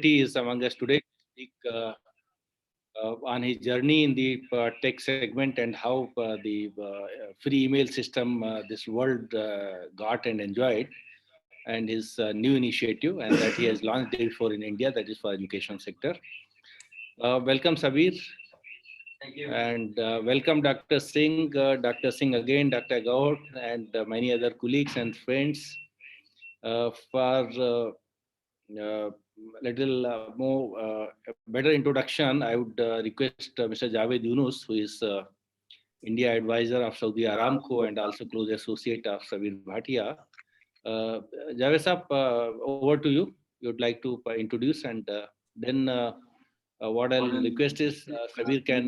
Bhati is among us today to speak on his journey in the tech segment and how the free email system this world got and enjoyed, and his new initiative and that he has launched it for in India, that is for education sector. Welcome, Sabeer. Thank you. And welcome Dr. Singh, again, Dr. Gaur, and many other colleagues and friends. For little more better introduction, I would request Mr. Javed Yunus, who is India advisor of Saudi Aramco and also close associate of Sabeer Bhatia. Javed Saab, over to you. You would like to introduce, and then what I'll request is Sabeer can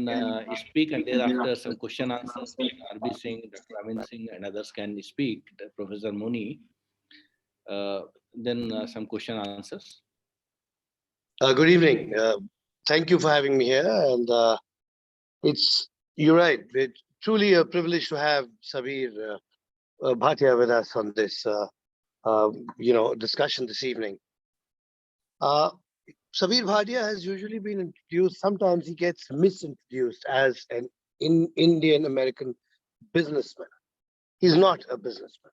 speak, and thereafter some question answers. Dr. RB Singh, Dr. Amin Singh, and others can speak. Professor Moni. Then some question answers. Good evening. Thank you for having me here. And you're right. It's truly a privilege to have Sabeer Bhatia with us on this, discussion this evening. Sabeer Bhatia has usually been introduced. Sometimes he gets misintroduced as an Indian American businessman. He's not a businessman.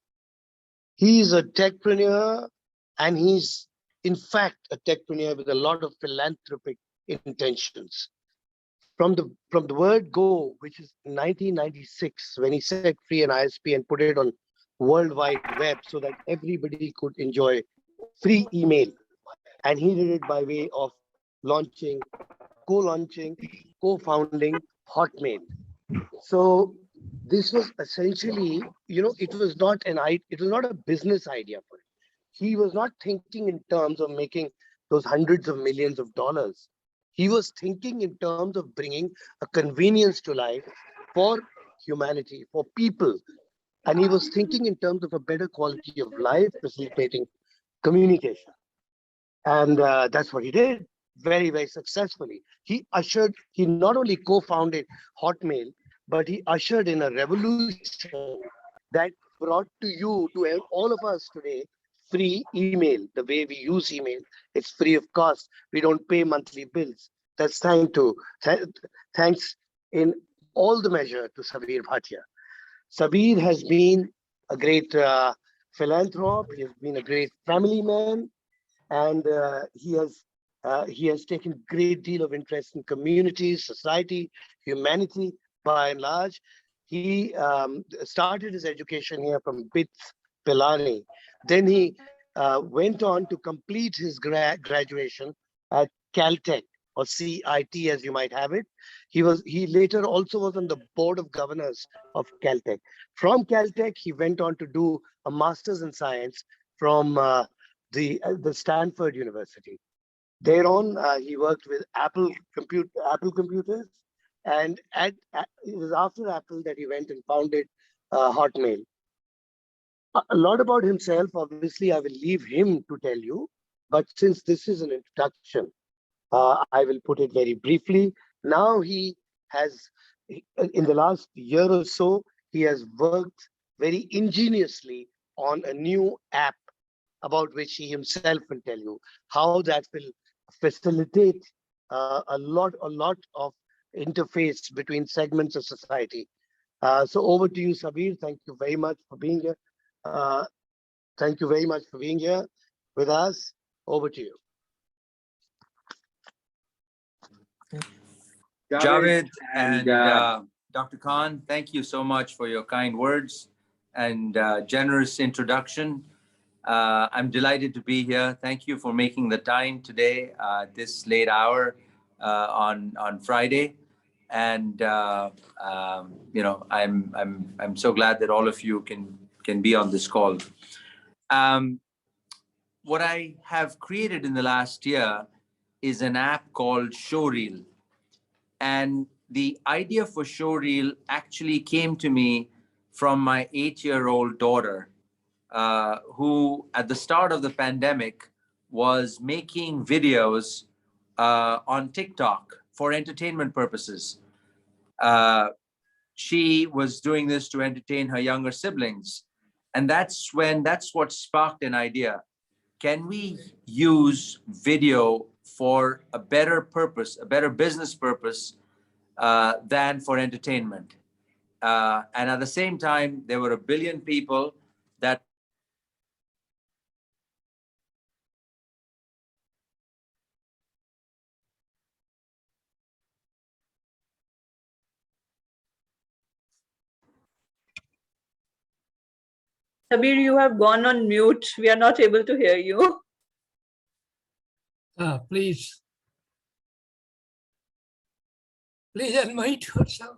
He's a techpreneur, and he's in fact a techpreneur with a lot of philanthropic intentions. From the word go, which is 1996, when he set free an ISP and put it on World Wide Web so that everybody could enjoy free email. And he did it by way of co-launching, co-founding Hotmail. So this was essentially, it was not a business idea for him. He was not thinking in terms of making those hundreds of millions of dollars. He was thinking in terms of bringing a convenience to life for humanity, for people. And he was thinking in terms of a better quality of life, facilitating communication. And that's what he did very, very successfully. He not only co-founded Hotmail, but he ushered in a revolution that brought to all of us today, free email. The way we use email, it's free of cost. We don't pay monthly bills. That's thanks in all the measure to Sabeer Bhatia. Sabeer has been a great philanthrope. He has been a great family man, and he has taken great deal of interest in communities, society, humanity by and large. He started his education here from BITS Pilani. Then he went on to complete his graduation at Caltech, or CIT as you might have it. He later also was on the board of governors of Caltech. From Caltech, he went on to do a master's in science from the Stanford University. Thereon, he worked with Apple Computers, and it was after Apple that he went and founded Hotmail. A lot about himself, obviously, I will leave him to tell you. But since this is an introduction, I will put it very briefly. Now in the last year or so, he has worked very ingeniously on a new app about which he himself will tell you how that will facilitate a lot of interface between segments of society. So over to you, Sabeer. Thank you very much for being here. Thank you very much for being here with us. Over to you. Javed and Dr. Khan, thank you so much for your kind words and generous introduction. I'm delighted to be here. Thank you for making the time today, this late hour on Friday. And I'm so glad that all of you can be on this call. What I have created in the last year is an app called Showreel. And the idea for Showreel actually came to me from my 8-year-old daughter, who at the start of the pandemic was making videos on TikTok for entertainment purposes. She was doing this to entertain her younger siblings. And that's what sparked an idea. Can we use video for a better purpose, a better business purpose than for entertainment. And at the same time, there were 1 billion people that Sabeer, you have gone on mute. We are not able to hear you. Please. Please unmute yourself.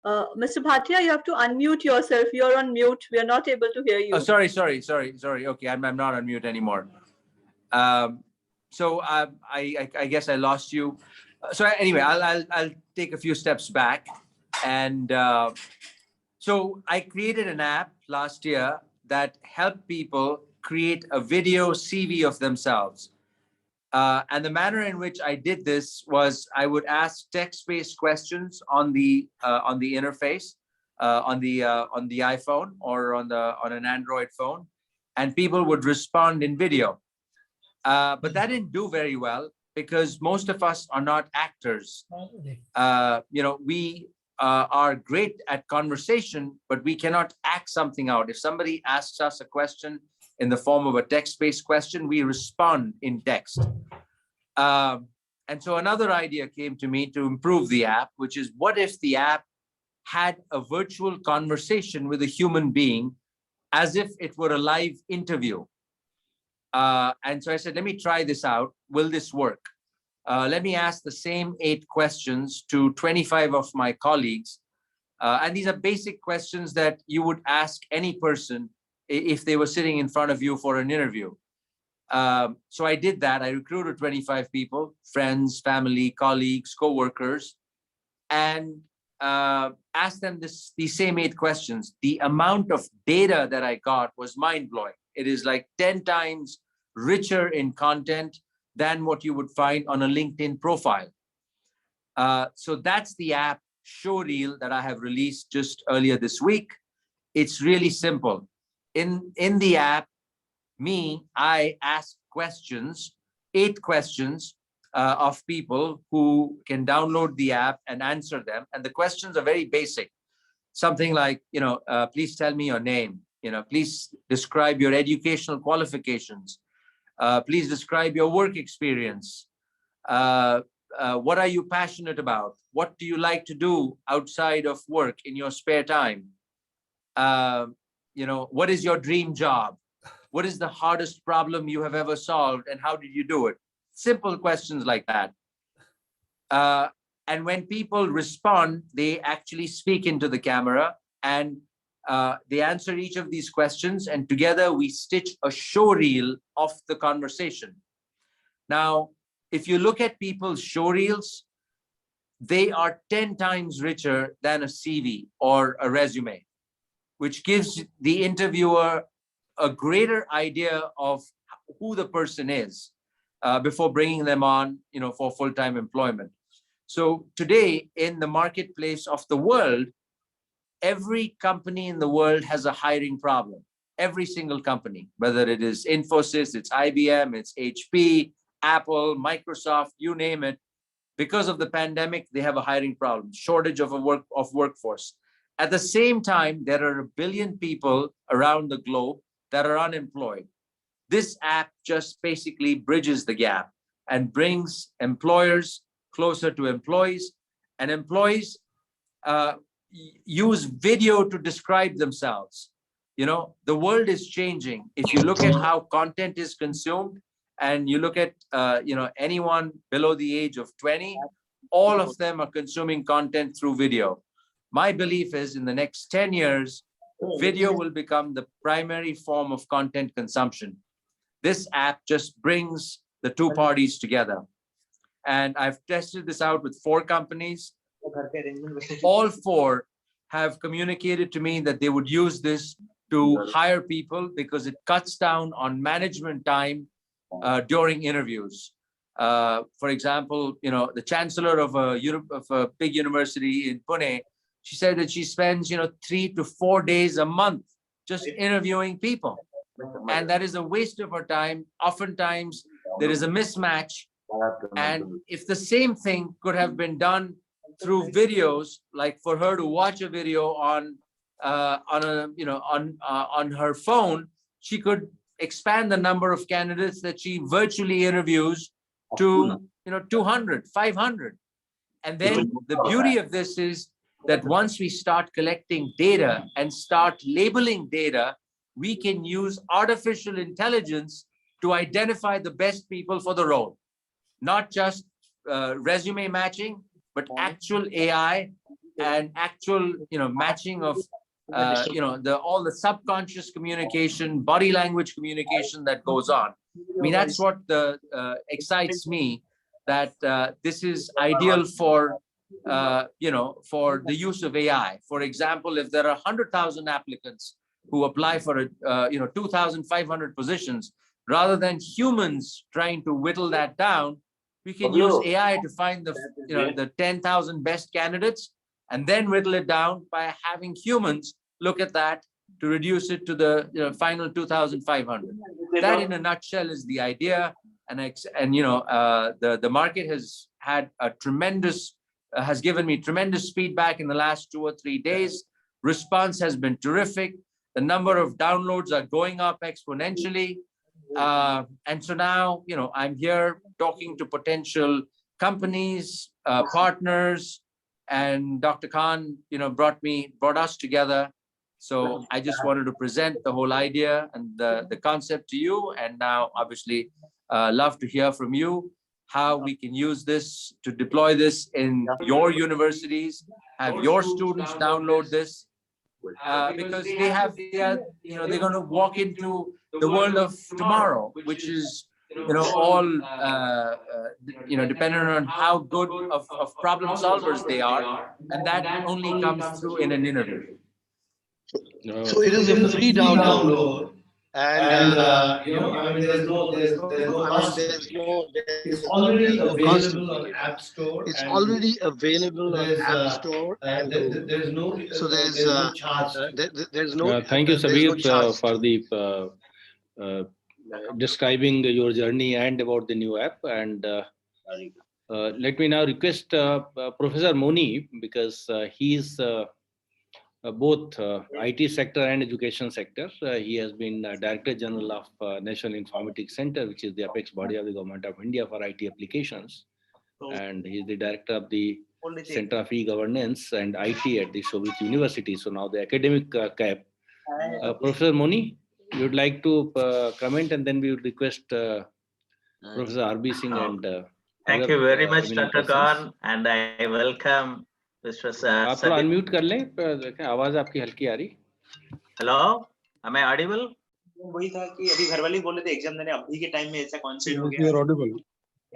Mr. Bhatia, you have to unmute yourself. You're on mute. We are not able to hear you. Oh, sorry. Okay, I'm not on mute anymore. So I guess I lost you. So anyway, I'll take a few steps back, and so I created an app last year that helped people create a video CV of themselves. And the manner in which I did this was I would ask text-based questions on the interface, on the iPhone or on an Android phone, and people would respond in video. But that didn't do very well because most of us are not actors. We are great at conversation, but we cannot act something out. If somebody asks us a question in the form of a text-based question, we respond in text. And so another idea came to me to improve the app, which is what if the app had a virtual conversation with a human being as if it were a live interview. And so I said, let me try this out. Will this work? Let me ask the same 8 questions to 25 of my colleagues. And these are basic questions that you would ask any person if they were sitting in front of you for an interview. So I did that. I recruited 25 people, friends, family, colleagues, co-workers, and asked them these same 8 questions. The amount of data that I got was mind-blowing. It is like 10 times richer in content than what you would find on a LinkedIn profile. So that's the app Showreel that I have released just earlier this week. It's really simple. In the app, I ask questions, 8 questions of people who can download the app and answer them. And the questions are very basic. Something like, please tell me your name. Please describe your educational qualifications. Please describe your work experience. What are you passionate about? What do you like to do outside of work in your spare time? What is your dream job? What is the hardest problem you have ever solved and how did you do it? Simple questions like that. And when people respond, they actually speak into the camera and they answer each of these questions, and together we stitch a showreel of the conversation. Now, if you look at people's showreels, they are 10 times richer than a CV or a resume, which gives the interviewer a greater idea of who the person is before bringing them on, for full-time employment. So today in the marketplace of the world, every company in the world has a hiring problem. Every single company, whether it is Infosys, it's IBM, it's HP, Apple, Microsoft, you name it. Because of the pandemic, they have a hiring problem, shortage of workforce. At the same time, there are 1 billion people around the globe that are unemployed. This app just basically bridges the gap and brings employers closer to employees, and employees use video to describe themselves. The world is changing. If you look at how content is consumed, and you look at anyone below the age of 20, all of them are consuming content through video. My belief is in the next 10 years, video will become the primary form of content consumption. This app just brings the two parties together. And I've tested this out with 4 companies. All 4 have communicated to me that they would use this to hire people because it cuts down on management time during interviews. For example, the chancellor of a big university in Pune, she said that she spends 3 to 4 days a month just interviewing people. And that is a waste of our time. Oftentimes, there is a mismatch. And if the same thing could have been done through videos, like for her to watch a video on her phone, she could expand the number of candidates that she virtually interviews to 200, 500. And then the beauty of this is that once we start collecting data and start labeling data, we can use artificial intelligence to identify the best people for the role. Not just resume matching, but actual AI and actual matching of all the subconscious communication, body language communication that goes on. I mean, that's what excites me, that this is ideal for for the use of AI. For example, if there are 100,000 applicants who apply for 2,500 positions, rather than humans trying to whittle that down, we can use AI to find the 10,000 best candidates and then whittle it down by having humans look at that to reduce it to the final 2,500. That, in a nutshell, is the idea. And the market has had a tremendous, has given me tremendous feedback in the last 2 or 3 days. Response has been terrific. The number of downloads are going up exponentially. And so now, I'm here talking to potential companies, partners, and Dr. Khan, brought us together. So I just wanted to present the whole idea and the concept to you. And now, obviously, love to hear from you how we can use this to deploy this in your universities, have your students download this, because they're going to walk into the world of tomorrow, which is all dependent on how good of problem solvers they are, and that only comes through in an interview. So it is a free download, and I mean, there's no cost. It's already No cost available on associated. App Store. It's And already available on there's App Store and Google. there's no charge. There's no Thank you, there's no Sabeer, charge. for the describing your journey and about the new app. And let me now request Professor Moni, because he's both IT sector and education sector. He has been Director General of National Informatics Center, which is the apex body of the Government of India for IT applications. And he's the director of the Center of E-Governance and IT at the Soviet University. So now the academic cap. Professor Moni, you would like to comment, and then we would request Professor R.B. Singh and thank you very much, Dr. Khan, and I welcome Mr. आप थोड़ा unmute कर लें, आवाज आपकी हल्की आ रही. Hello, am I audible? वही था कि अभी घर वाले बोल रहे थे एग्जाम देने, अभी के टाइम में ऐसा कॉन्सेप्ट हो गया, क्या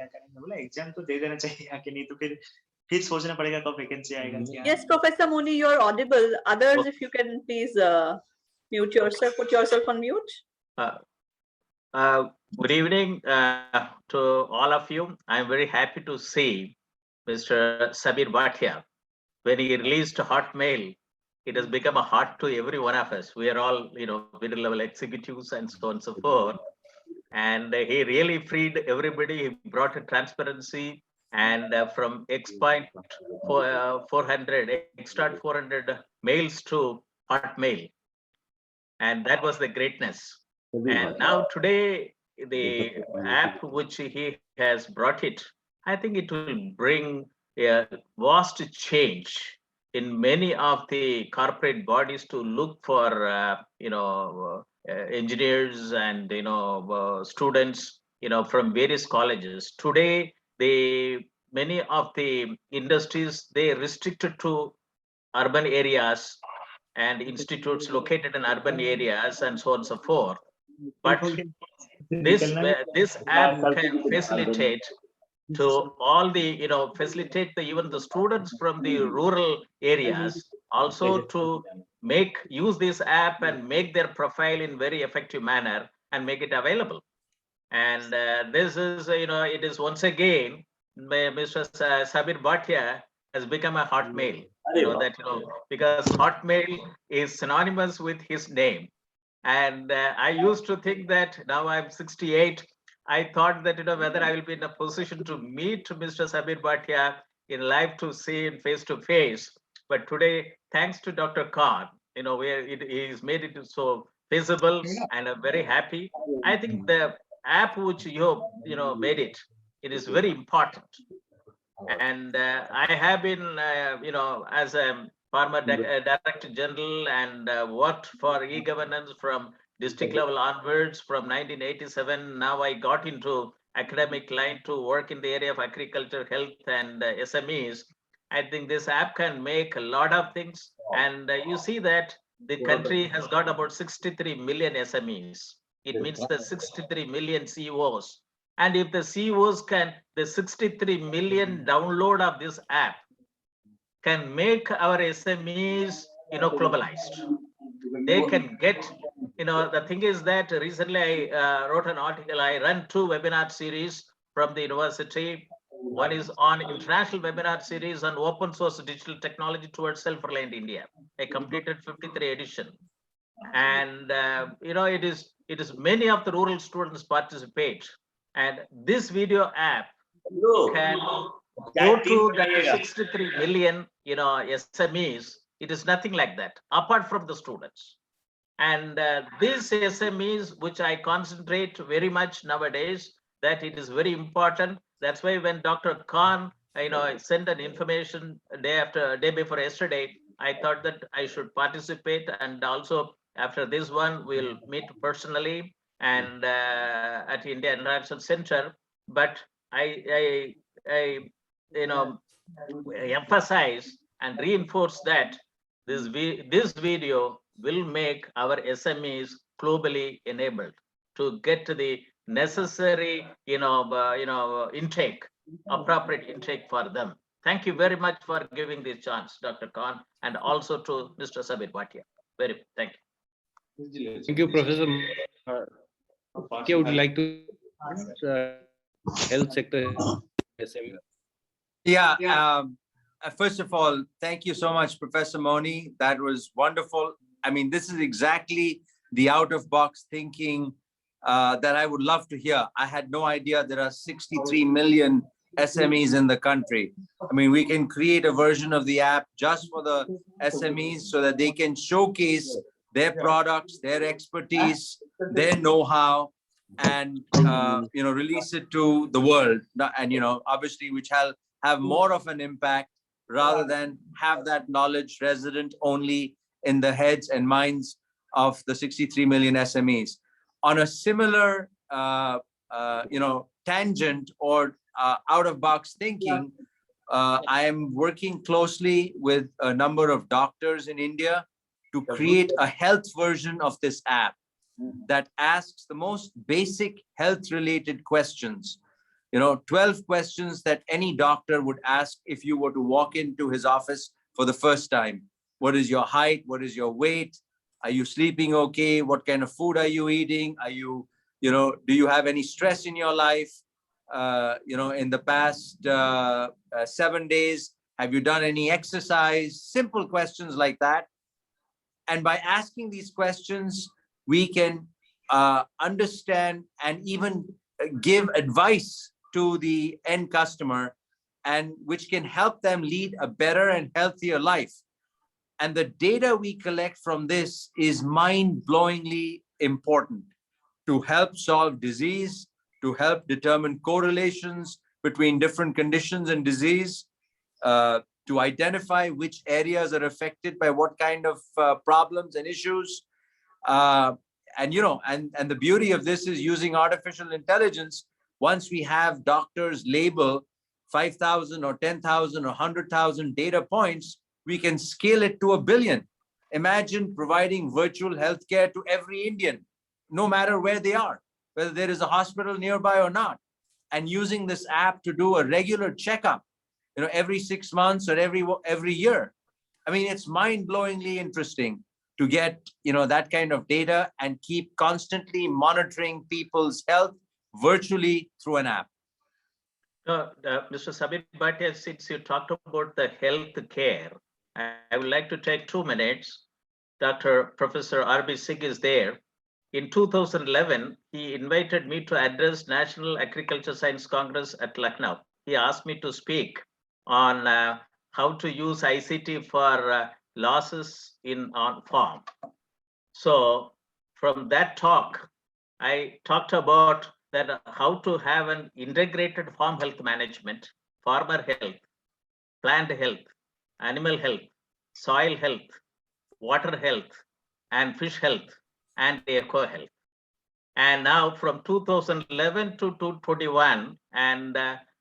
करेंगे? बोला एग्जाम तो दे देना चाहिए, या कि नहीं तो फिर सोचना पड़ेगा कब वैकेंसी आएगा. Yes, Professor Moni, you're audible. Others, if you can please mute yourself, put yourself on mute. Good evening to all of you. I'm very happy to see Mr. Sabeer Bhatia. When he released Hotmail, it has become a heart to every one of us. We are all, middle-level executives and so on and so forth. And he really freed everybody. He brought a transparency, and from X.400, extract 400 mails to Hotmail. And that was the greatness. And now today, the app which he has brought it, I think it will bring a vast change in many of the corporate bodies to look for, engineers and, students, from various colleges. Today, many of the industries, they restricted to urban areas and institutes located in urban areas and so on and so forth. But this app can facilitate to all the, facilitate even the students from the rural areas also to use this app and make their profile in very effective manner and make it available. And this is, it is once again, Mr. Sabeer Bhatia has become a Hotmail. Because Hotmail is synonymous with his name. And I used to think that now I'm 68. I thought that, whether I will be in a position to meet Mr. Sabeer Bhatia in live to see him face to face. But today, thanks to Dr. Khan, where he's made it so feasible, and I'm very happy. I think the app which made it is very important. And I have been, as a former director general, and worked for e-governance from district level onwards from 1987. Now I got into academic line to work in the area of agriculture, health, and SMEs. I think this app can make a lot of things. And you see that the country has got about 63 million SMEs. It means the 63 million CEOs. And if the CEOs can, the 63 million download of this app can make our SMEs, globalized. They can get, the thing is that recently I wrote an article. I ran 2 webinar series from the university. One is on international webinar series on open source digital technology towards self-reliant India. I completed 53 edition. And, it is many of the rural students participate. And this video app can go to that 63 million, SMEs. It is nothing like that, apart from the students. And these SMEs, which I concentrate very much nowadays, that it is very important. That's why when Dr. Khan, sent an information day before yesterday, I thought that I should participate. And also after this one, we'll meet personally and at India International Center. But I emphasize and reinforce that this video will make our SMEs globally enabled to get to the necessary, intake, appropriate intake for them. Thank you very much for giving this chance, Dr. Khan, and also to Mr. Sabeer Bhatia. Thank you. Thank you, Professor. Bhatia would like to health sector SME. Yeah. First of all, thank you so much, Professor Moni. That was wonderful. I mean, this is exactly the out-of-box thinking that I would love to hear. I had no idea there are 63 million SMEs in the country. I mean, we can create a version of the app just for the SMEs so that they can showcase their products, their expertise, their know-how, and release it to the world. And obviously, which have more of an impact rather than have that knowledge resident only in the heads and minds of the 63 million SMEs. On a similar, tangent or out-of-box thinking, I am working closely with a number of doctors in India to create a health version of this app that asks the most basic health-related questions. 12 questions that any doctor would ask if you were to walk into his office for the first time. What is your height? What is your weight? Are you sleeping okay? What kind of food are you eating? Are you, do you have any stress in your life? In the past 7 days, have you done any exercise? Simple questions like that. And by asking these questions, we can understand and even give advice to the end customer, and which can help them lead a better and healthier life. And the data we collect from this is mind-blowingly important to help solve disease, to help determine correlations between different conditions and disease, to identify which areas are affected by what kind of problems and issues. And the beauty of this is using artificial intelligence. Once we have doctors label 5,000 or 10,000 or 100,000 data points, we can scale it to 1 billion. Imagine providing virtual healthcare to every Indian, no matter where they are, whether there is a hospital nearby or not, and using this app to do a regular checkup, every 6 months or every year. I mean, it's mind-blowingly interesting to get, that kind of data and keep constantly monitoring people's health virtually through an app. Mr. Sabeer Bhatia, since you talked about the health care, I would like to take 2 minutes. Professor R.B. Singh is there. in 2011, he invited me to address National Agriculture Science Congress at Lucknow. He asked me to speak on how to use ICT for losses on farm. So from that talk, I talked about that how to have an integrated farm health management, farmer health, plant health, animal health, soil health, water health, and fish health, and eco health. And now from 2011 to 2021, and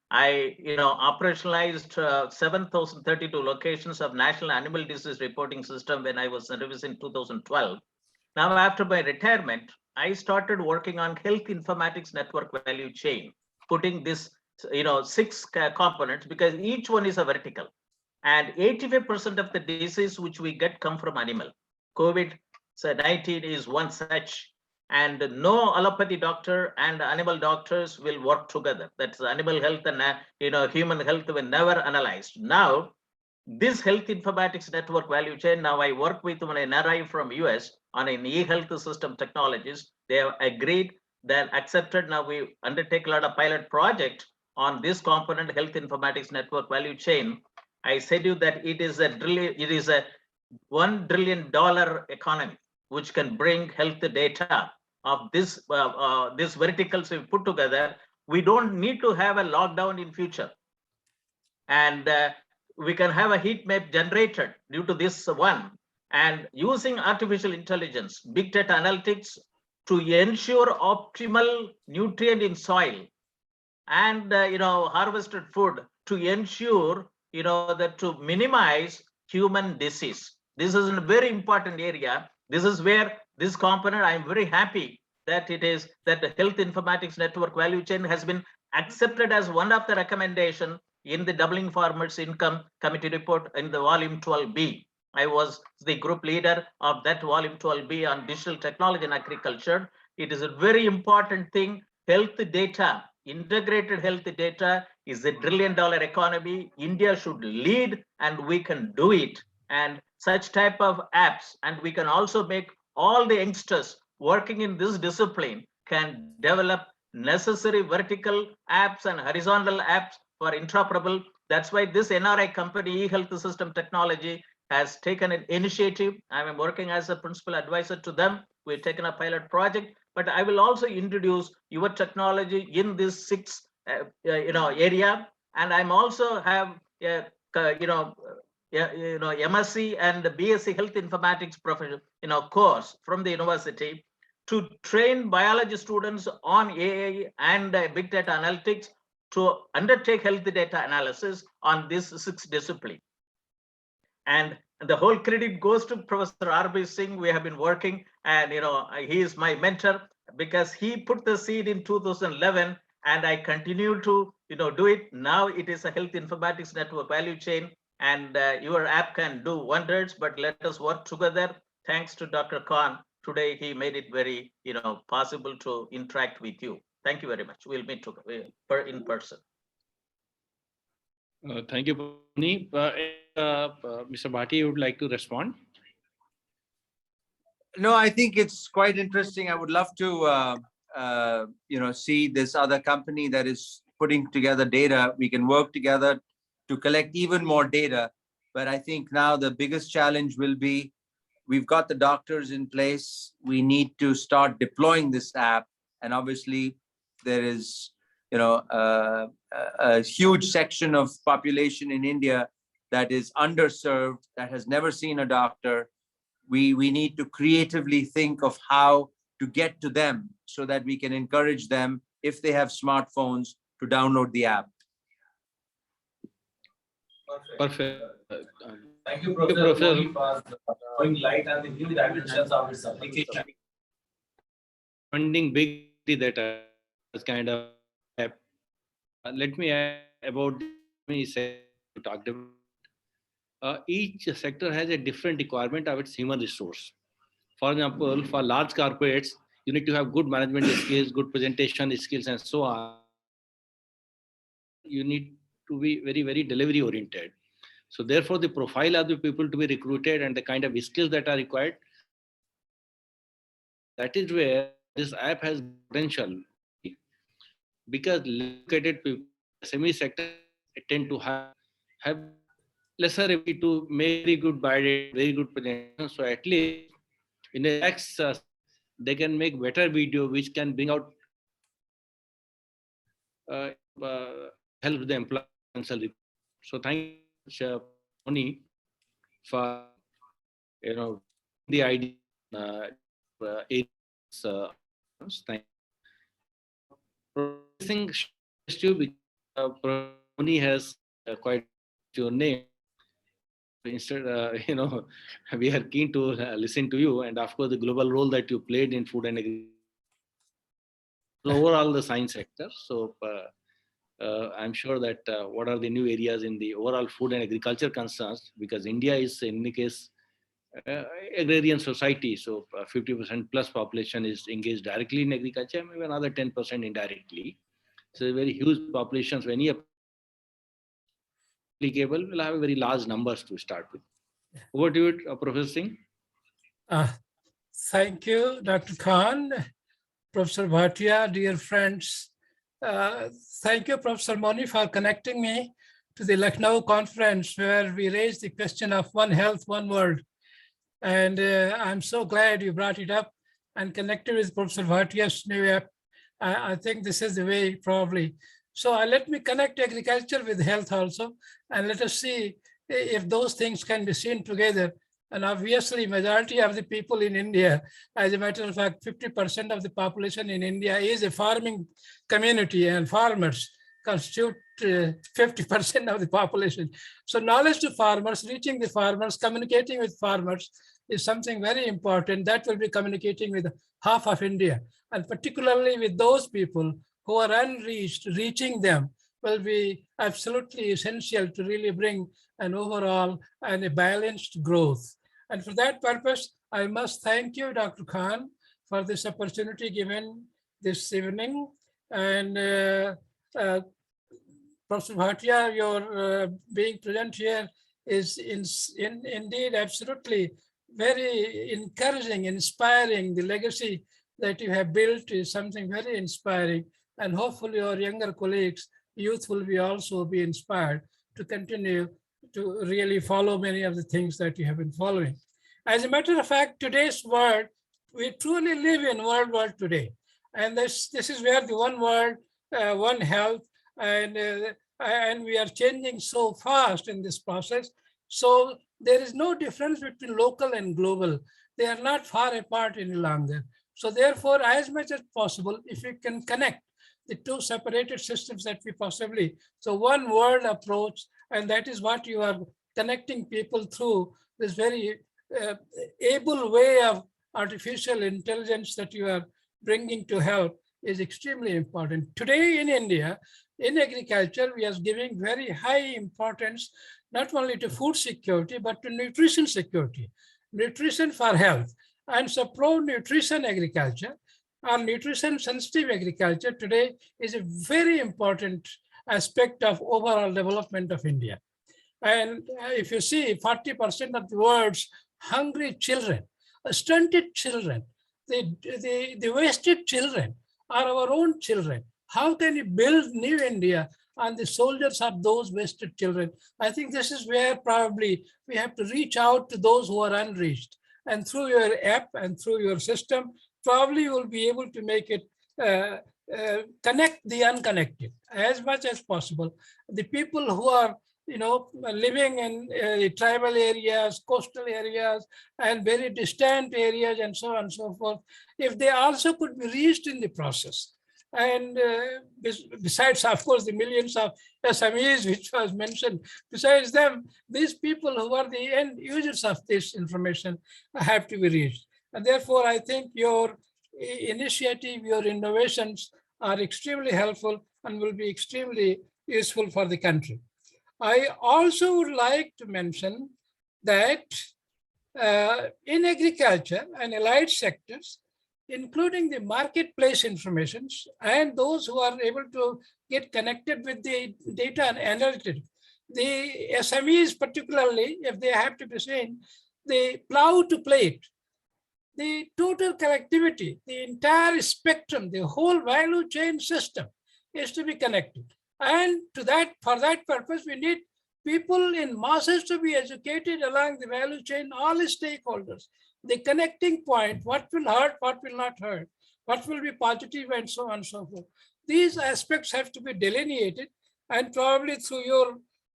I, operationalized 7,032 locations of National Animal Disease Reporting System when I was service in 2012. Now, after my retirement, I started working on health informatics network value chain, putting this, 6 components, because each one is a vertical. And 85% of the disease which we get come from animal. COVID-19 is one such, and no allopathy doctor and animal doctors will work together. That's animal health and human health were never analyzed. Now, this health informatics network value chain, now I work with an NRI from US on an e-health system technologies. They have agreed, then accepted. Now we undertake a lot of pilot project on this component health informatics network value chain. I said you that it is a $1 trillion economy, which can bring health data of this verticals we put together. We don't need to have a lockdown in future. And we can have a heat map generated due to this one, and using artificial intelligence, big data analytics to ensure optimal nutrient in soil and harvested food to ensure that to minimize human disease. This is a very important area. This is where this component, I am very happy that it is that the health informatics network value chain has been accepted as one of the recommendation in the Doubling Farmers Income Committee report in the volume 12B. I was the group leader of that volume 12B on digital technology and agriculture. It is a very important thing. Health data, integrated health data is a $1 trillion economy. India should lead, and we can do it. And such type of apps, and we can also make all the youngsters working in this discipline can develop necessary vertical apps and horizontal apps for interoperable. That's why this NRI company, eHealth System Technology, has taken an initiative. I am working as a principal advisor to them. We've taken a pilot project, but I will also introduce your technology in this 6 area. And I'm also have MSc and the BSc Health Informatics profession, course from the university to train biology students on AI and big data analytics to undertake health data analysis on this 6 discipline. And the whole credit goes to Professor R.B. Singh. We have been working, and he is my mentor because he put the seed in 2011, and I continue to do it. Now it is a health informatics network value chain, and your app can do wonders. But let us work together. Thanks to Dr. Khan. Today he made it very possible to interact with you. Thank you very much. We'll meet in person. Thank you, Pani. Mr. Bhatia, would like to respond? No, I think it's quite interesting. I would love to, see this other company that is putting together data. We can work together to collect even more data. But I think now the biggest challenge will be, we've got the doctors in place. We need to start deploying this app. And obviously there is, a huge section of population in India that is underserved, that has never seen a doctor. We need to creatively think of how to get to them so that we can encourage them, if they have smartphones, to download the app. Perfect. Thank you, Professor, for throwing light on the new dimensions of this application. Funding big data is kind of app. Let me add about the talked about. Each sector has a different requirement of its human resource. For example, for large corporates, you need to have good management skills, good presentation skills, and so on. You need to be very, very delivery oriented. So therefore, the profile of the people to be recruited and the kind of skills that are required, That is where this app has potential, because located people, SME sector tend to have lesser ability to make very good biodata, very good presentation. So at least in the next, they can make better video which can bring out help the employer. So thank you, Moni, for the idea. Thank you. Processing you, Moni has quite your name. Instead, we are keen to listen to you, and of course, the global role that you played in food and agriculture, overall the science sector. So I'm sure that what are the new areas in the overall food and agriculture concerns, because India is in any case agrarian society, so 50% plus population is engaged directly in agriculture, maybe another 10% indirectly. So a very huge populations. When you applicable, will have very large numbers to start with. Over to you, Professor Singh. Thank you, Dr. Khan, Professor Bhatia, dear friends. Thank you, Professor Moni, for connecting me to the Lucknow conference where we raised the question of One Health, One World. And I'm so glad you brought it up and connected with Professor Bhatia's new app. I think this is the way probably. So let me connect agriculture with health also, and let us see if those things can be seen together. And obviously, majority of the people in India, as a matter of fact, 50% of the population in India is a farming community, and farmers constitute 50% of the population. So knowledge to farmers, reaching the farmers, communicating with farmers is something very important. That will be communicating with half of India, and particularly with those people who are unreached. Reaching them will be absolutely essential to really bring an overall and a balanced growth. And for that purpose, I must thank you, Dr. Khan, for this opportunity given this evening. And Professor Bhatia, your being present here is indeed absolutely very encouraging, inspiring. The legacy that you have built is something very inspiring. And hopefully our younger colleagues, youth will be also be inspired to continue to really follow many of the things that you have been following. As a matter of fact, today's world, we truly live in world today. And this is where the one world, one health, and we are changing so fast in this process. So there is no difference between local and global. They are not far apart any longer. So therefore, as much as possible, if we can connect the two separated systems that we possibly, so one world approach, and that is what you are connecting people through this very able way of artificial intelligence that you are bringing to help is extremely important. Today in India, in agriculture, we are giving very high importance, not only to food security, but to nutrition security, nutrition for health. And so pro-nutrition agriculture or nutrition sensitive agriculture today is a very important aspect of overall development of India. And if you see 40% of the world's hungry children, stunted children, the wasted children are our own children. How can you build new India on the shoulders of those wasted children? I think this is where probably we have to reach out to those who are unreached. And through your app and through your system, probably you will be able to make it connect the unconnected as much as possible. The people who are living in tribal areas, coastal areas, and very distant areas, and so on and so forth, if they also could be reached in the process. And besides, of course, the millions of SMEs, which was mentioned, besides them, these people who are the end users of this information have to be reached. And therefore, I think your initiative, your innovations are extremely helpful and will be extremely useful for the country. I also would like to mention that in agriculture and allied sectors, including the marketplace informations and those who are able to get connected with the data and analytics, the SMEs particularly, if they have to be seen, they plow to plate. the total connectivity, the entire spectrum, the whole value chain system is to be connected. And for that purpose, we need people in masses to be educated along the value chain, all stakeholders, the connecting point, what will hurt, what will not hurt, what will be positive, and so on and so forth. These aspects have to be delineated, and probably through your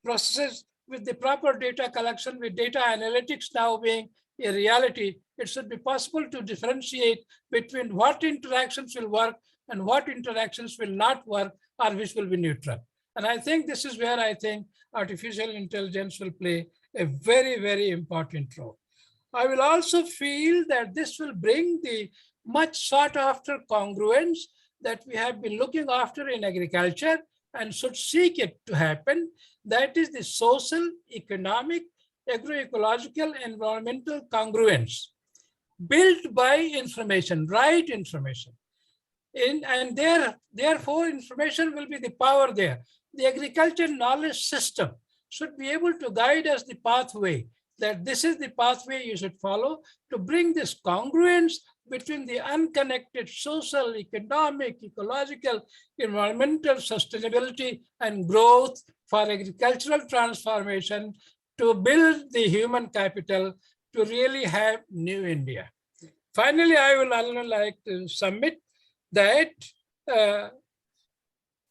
processes with the proper data collection, with data analytics now being a reality, it should be possible to differentiate between what interactions will work and what interactions will not work or which will be neutral. And I think this is where I think artificial intelligence will play a very, very important role. I will also feel that this will bring the much sought after congruence that we have been looking after in agriculture and should seek it to happen. That is the social, economic, agroecological, environmental congruence built by information, right information. Therefore, information will be the power there. The agriculture knowledge system should be able to guide us the pathway, that this is the pathway you should follow to bring this congruence between the unconnected social, economic, ecological, environmental sustainability and growth for agricultural transformation to build the human capital to really have new India. Finally, I will also like to submit that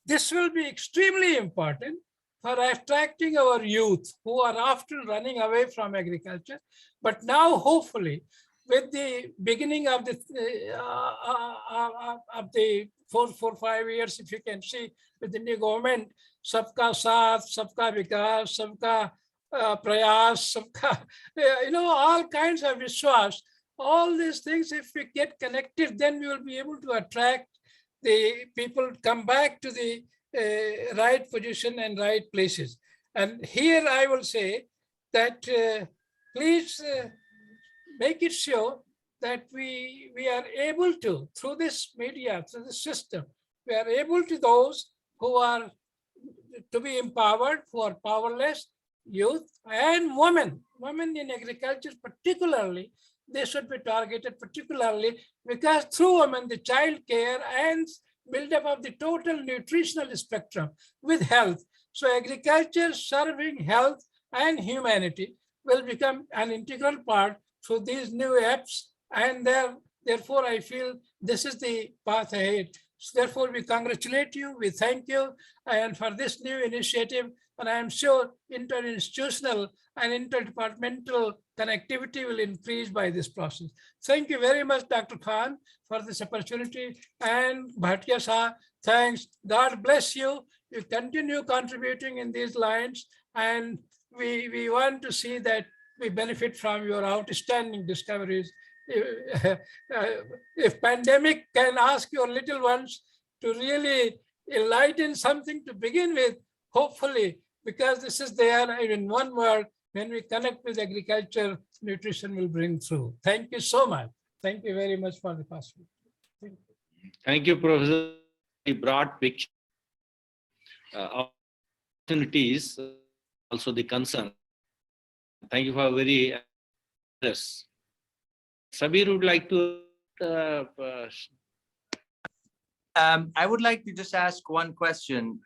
this will be extremely important for attracting our youth who are often running away from agriculture. But now, hopefully, with the beginning of the 4-5 years, if you can see, with the new government, Sabka Saath, Sabka Vikas, Sabka Prayas, Sabka, all kinds of Vishwas, all these things, if we get connected, then we will be able to attract the people, come back to the right position and right places. And here I will say that please make it sure that we are able to, through this media, through the system, we are able to those who are to be empowered, who are powerless, youth and women in agriculture particularly, they should be targeted particularly because through women, the child care and build-up of the total nutritional spectrum with health. So agriculture serving health and humanity will become an integral part through these new apps. And therefore, I feel this is the path ahead. So therefore, we congratulate you, we thank you, and for this new initiative, and I am sure interinstitutional and interdepartmental connectivity will increase by this process. Thank you very much, Dr. Khan, for this opportunity, and Bhatia Sah, thanks. God bless you. You continue contributing in these lines, and we want to see that we benefit from your outstanding discoveries. If pandemic can ask your little ones to really enlighten something to begin with, hopefully, because this is there in one word, when we connect with agriculture, nutrition will bring through. Thank you so much. Thank you very much for the possibility. Thank you, Professor. The broad picture, opportunities, also the concern. Thank you for very yes. Sabeer would like to. I would like to just ask one question.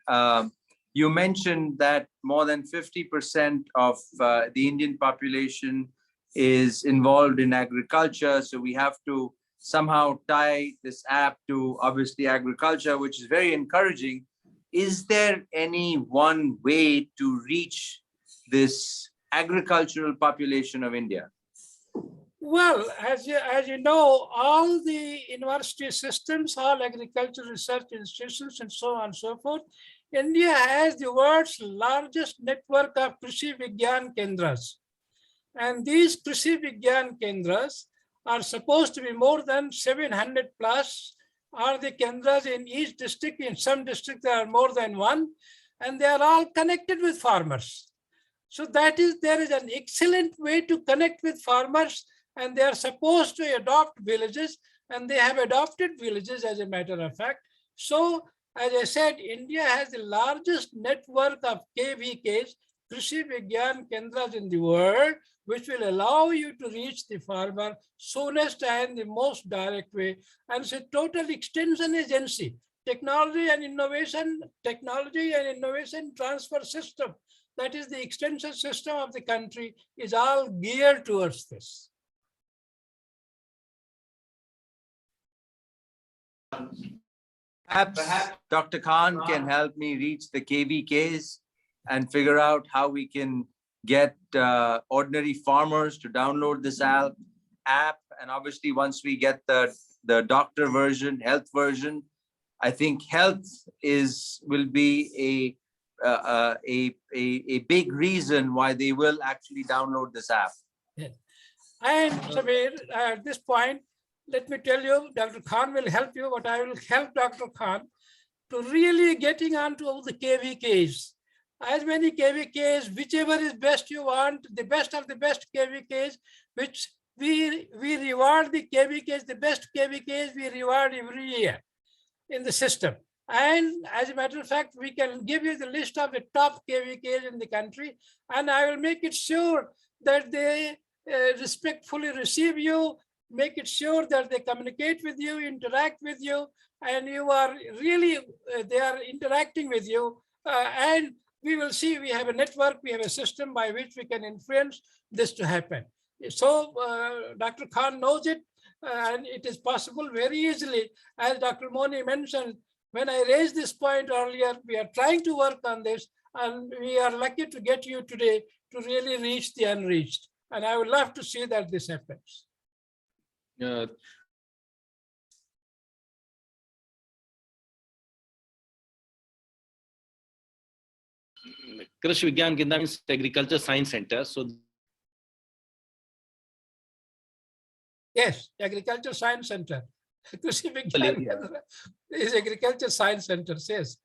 You mentioned that more than 50% of the Indian population is involved in agriculture. So we have to somehow tie this app to obviously agriculture, which is very encouraging. Is there any one way to reach this agricultural population of India? Well, as you know, all the university systems, all agricultural research institutions, and so on and so forth, India has the world's largest network of Krishi Vigyan Kendras. And these Krishi Vigyan Kendras are supposed to be more than 700 plus are the Kendras in each district. In some districts, there are more than one, and they are all connected with farmers. So there is an excellent way to connect with farmers, and they are supposed to adopt villages, and they have adopted villages as a matter of fact. So, as I said, India has the largest network of KVKs, Krishi Vigyan Kendras in the world, which will allow you to reach the farmer soonest and the most direct way. And it's a total extension agency, technology and innovation transfer system. That is the extension system of the country is all geared towards this. Perhaps Dr. Khan can help me reach the KVKs and figure out how we can get ordinary farmers to download this app. And obviously, once we get the doctor version, health version, I think health will be a big reason why they will actually download this app. Yeah. And Sabeer, at this point, let me tell you, Dr. Khan will help you, but I will help Dr. Khan to really getting onto all the KVKs. As many KVKs, whichever is best you want, the best of the best KVKs, which we reward the KVKs, the best KVKs we reward every year in the system. And as a matter of fact, we can give you the list of the top KVKs in the country, and I will make it sure that they respectfully receive you, make it sure that they communicate with you, interact with you, and you are really, they are interacting with you. And we will see, we have a network, we have a system by which we can influence this to happen. So Dr. Khan knows it, and it is possible very easily. As Dr. Moni mentioned, when I raised this point earlier, we are trying to work on this, and we are lucky to get you today to really reach the unreached. And I would love to see that this happens. Krishi Vigyan Kendra means Agriculture Science Center. So yes, Agriculture Science Center. Krishi Vigyan Kendra is Agriculture Science Center, yes.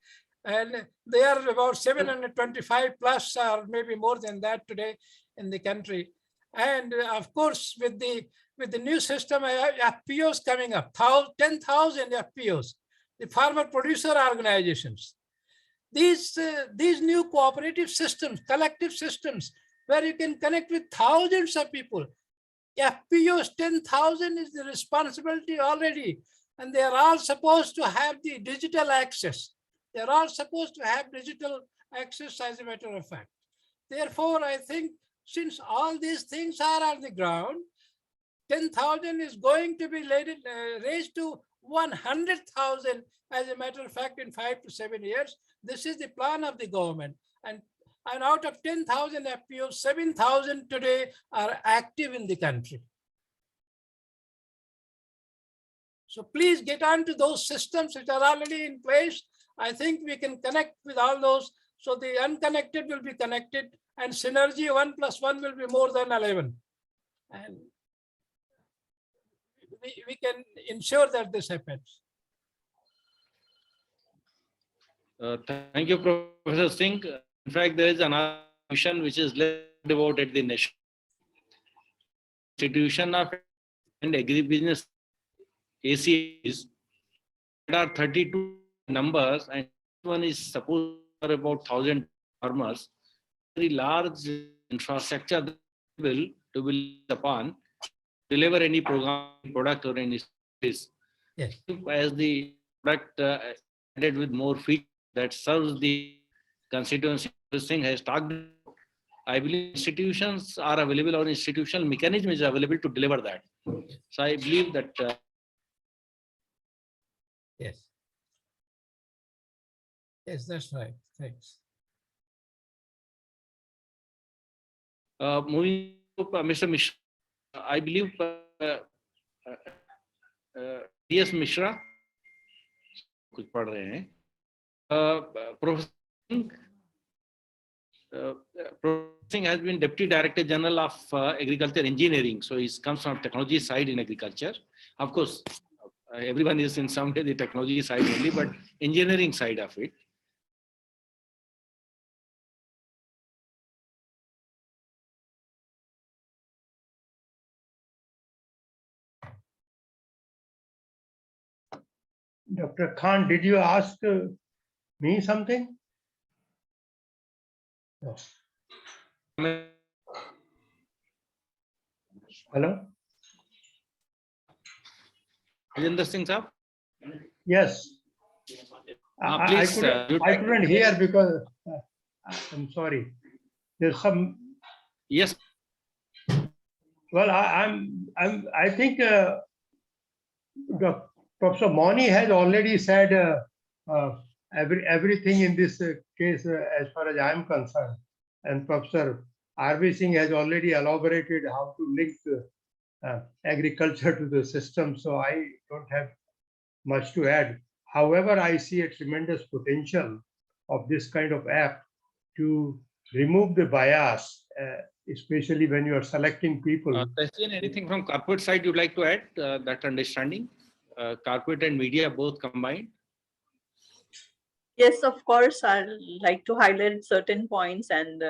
And they are about 725 plus, or maybe more than that today in the country. And of course, with the new system, FPOs coming up, 10,000 FPOs, the farmer producer organizations. These new cooperative systems, collective systems, where you can connect with thousands of people. FPOs 10,000 is the responsibility already, and they are all supposed to have the digital access. They are all supposed to have digital access, as a matter of fact. Therefore, I think since all these things are on the ground, 10,000 is going to be raised to 100,000, as a matter of fact, in 5 to 7 years. This is the plan of the government. And out of 10,000 FPOs, 7,000 today are active in the country. So please get onto those systems which are already in place. I think we can connect with all those. So the unconnected will be connected, and synergy 1 + 1 will be more than 11. And we can ensure that this happens. Thank you, Professor Singh. In fact, there is another institution which is less devoted at the nation. Institution of and agribusiness ACAs. There are 32 numbers, and one is supposed to be about 1,000 farmers. Very large infrastructure to build upon, deliver any product or any service. Yes. As the product added with more features that serves the constituency Singh has talked about, I believe institutions are available, or institutional mechanism is available to deliver that. So I believe that yes. Yes, that's right. Thanks. Moving to Mr. Mishra, I believe T.S. Mishra, कुछ पढ़ रहे हैं. Professor Singh has been Deputy Director General of Agriculture Engineering, so he comes from technology side in agriculture. Of course, everyone is in some way the technology side only, but engineering side of it. Dr. Khan, did you ask me something? No. Hello? Rajinder Singh Saab? Yes. I Please, I couldn't hear because I'm sorry. There's some. Yes. Well, I think Professor Moni has already said everything in this case as far as I am concerned, and Professor R.V. Singh has already elaborated how to link agriculture to the system. So I don't have much to add. However, I see a tremendous potential of this kind of app to remove the bias, especially when you are selecting people. Tessin, anything from corporate side you'd like to add, that understanding? Corporate and media both combined? Yes, of course. I'd like to highlight certain points. And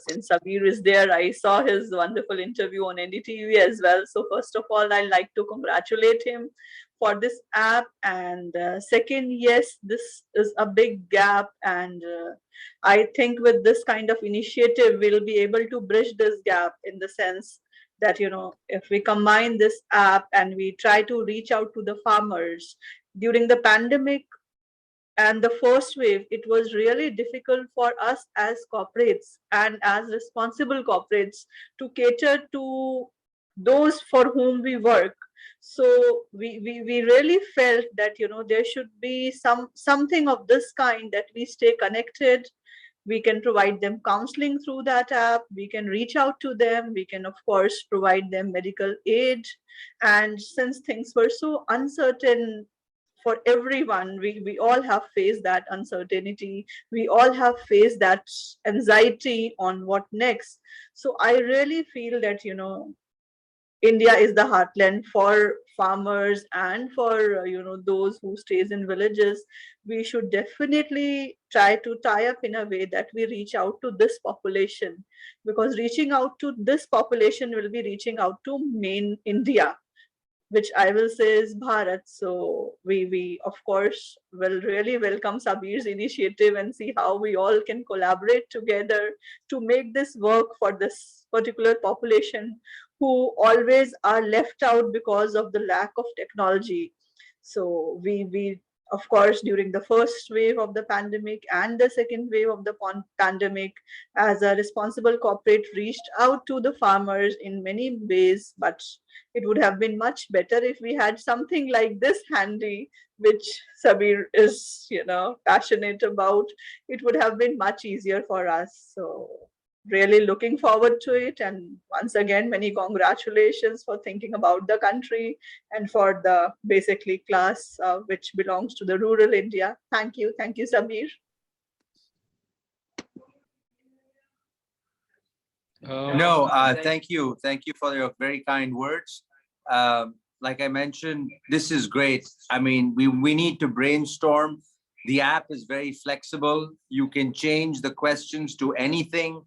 since Sabeer is there, I saw his wonderful interview on NDTV as well. So first of all, I'd like to congratulate him for this app. And second, yes, this is a big gap. And I think with this kind of initiative, we'll be able to bridge this gap in the sense that, if we combine this app and we try to reach out to the farmers during the pandemic, and the first wave, it was really difficult for us as corporates and as responsible corporates to cater to those for whom we work. So we really felt that there should be something of this kind, that we stay connected. We can provide them counseling through that app, we can reach out to them, we can of course provide them medical aid. And since things were so uncertain for everyone, we all have faced that uncertainty, we all have faced that anxiety on what next. So I really feel that India is the heartland for farmers and for those who stays in villages. We should definitely try to tie up in a way that we reach out to this population, because reaching out to this population will be reaching out to main India, which I will say is Bharat. So we of course will really welcome Sabeer's initiative and see how we all can collaborate together to make this work for this particular population who always are left out because of the lack of technology. So we of course, during the first wave of the pandemic and the second wave of the pandemic, as a responsible corporate, reached out to the farmers in many ways, but it would have been much better if we had something like this handy, which Sabeer is, passionate about. It would have been much easier for us. So really looking forward to it. And once again, many congratulations for thinking about the country and for the basically class which belongs to the rural India. Thank you. Thank you, Sabeer. No, thank you. Thank you for your very kind words. Like I mentioned, this is great. I mean, we need to brainstorm. The app is very flexible. You can change the questions to anything.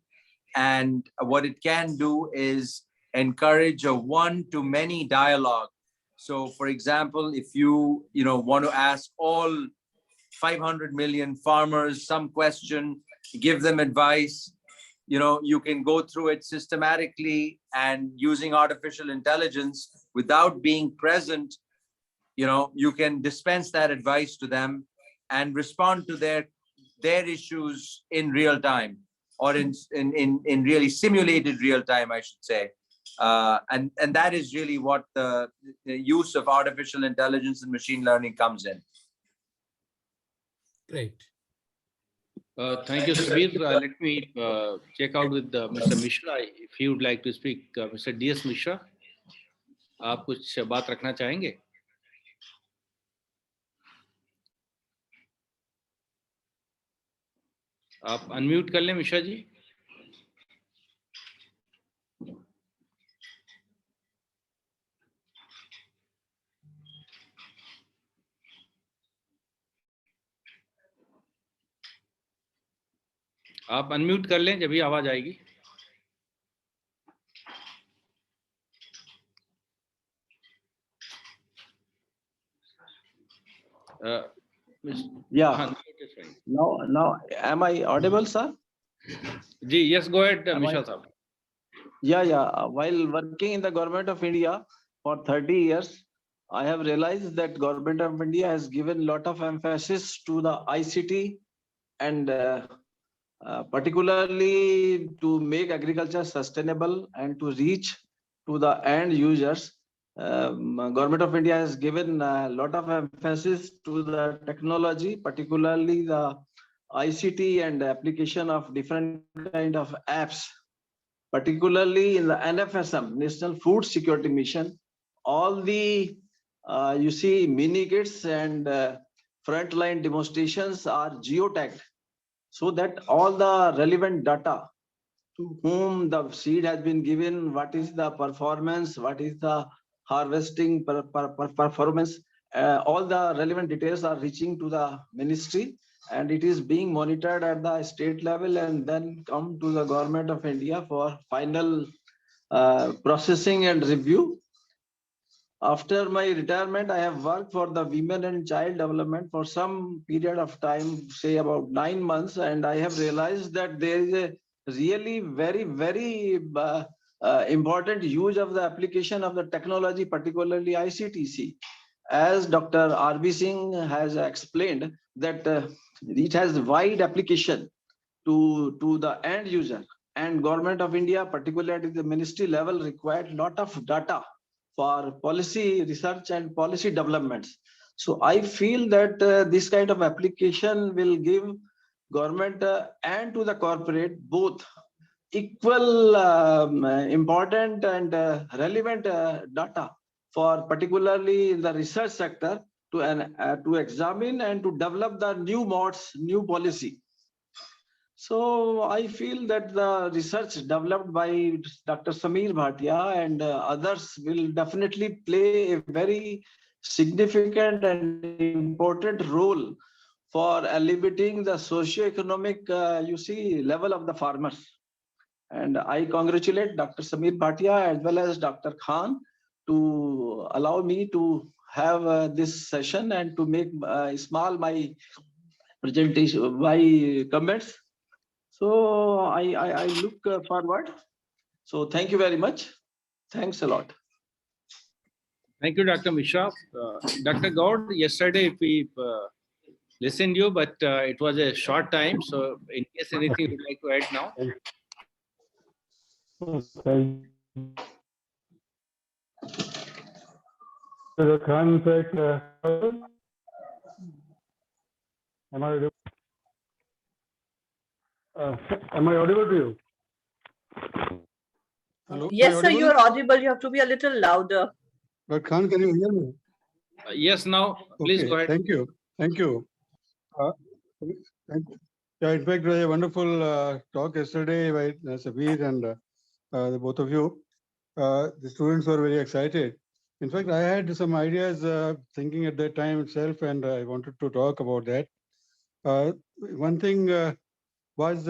And what it can do is encourage a one-to-many dialogue. So, for example, if you want to ask all 500 million farmers some question, give them advice, you can go through it systematically, and using artificial intelligence without being present, you can dispense that advice to them and respond to their issues in real time, or in really simulated real time, I should say. And that is really what the use of artificial intelligence and machine learning comes in. Great. Thank you, Sabeer. Let me check out with Mr. Mishra if he would like to speak. Mr. D.S. Mishra, आप कुछ बात रखना चाहेंगे? आप unmute कर लें मिश्रा जी. आप unmute कर लें, जब भी आवाज आएगी. Yeah. Now, am I audible, sir? Ji, yes, go ahead, Mishra sahab. Yeah. While working in the government of India for 30 years, I have realized that government of India has given a lot of emphasis to the ICT and particularly to make agriculture sustainable and to reach to the end users. Government of India has given a lot of emphasis to the technology, particularly the ICT and application of different kind of apps, particularly in the NFSM, National Food Security Mission. All the you see mini kits and frontline demonstrations are geotagged so that all the relevant data to whom the seed has been given, what is the performance, what is the harvesting performance, all the relevant details are reaching to the ministry, and it is being monitored at the state level and then come to the government of India for final processing and review. After my retirement, I have worked for the women and child development for some period of time, say about 9 months, and I have realized that there is a really very important use of the application of the technology, particularly ICTC. As Dr. R.B. Singh has explained, that it has wide application to the end user, and government of India, particularly at the ministry level, required lot of data for policy research and policy developments. So I feel that this kind of application will give government and to the corporate both equal important and relevant data for particularly in the research sector to examine and to develop the new modes, new policy. So I feel that the research developed by Dr. Sabeer Bhatia and others will definitely play a very significant and important role for elevating the socio-economic, level of the farmers. And I congratulate Dr. Sabeer Bhatia as well as Dr. Khan to allow me to have this session and to make small my presentation, my comments. So I look forward. So thank you very much. Thanks a lot. Thank you, Dr. Mishra. Dr. Gaud, yesterday we listened you, but it was a short time. So in case anything you'd like to add now. Am I audible to you? Hello? Yes, sir, you are audible. You have to be a little louder. But Khan, can you hear me? Yes, now please go ahead. Thank you. Thank you. Yeah, in fact, it was a wonderful talk yesterday by Sabeer and the both of you. The students were very excited. In fact, I had some ideas thinking at that time itself, and I wanted to talk about that. One thing was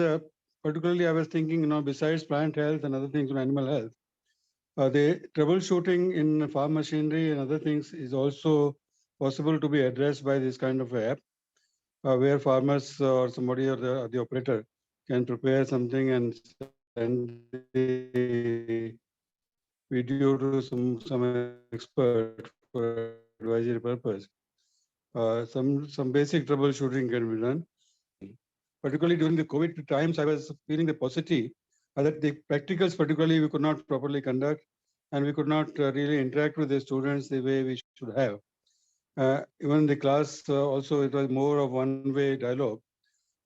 particularly I was thinking, besides plant health and other things on animal health, the troubleshooting in farm machinery and other things is also possible to be addressed by this kind of app, where farmers or somebody or the operator can prepare something and send the video to some expert for advisory purpose. Some basic troubleshooting can be done. Particularly during the COVID times, I was feeling the paucity that the practicals particularly we could not properly conduct, and we could not really interact with the students the way we should have. Even the class also, it was more of one-way dialogue.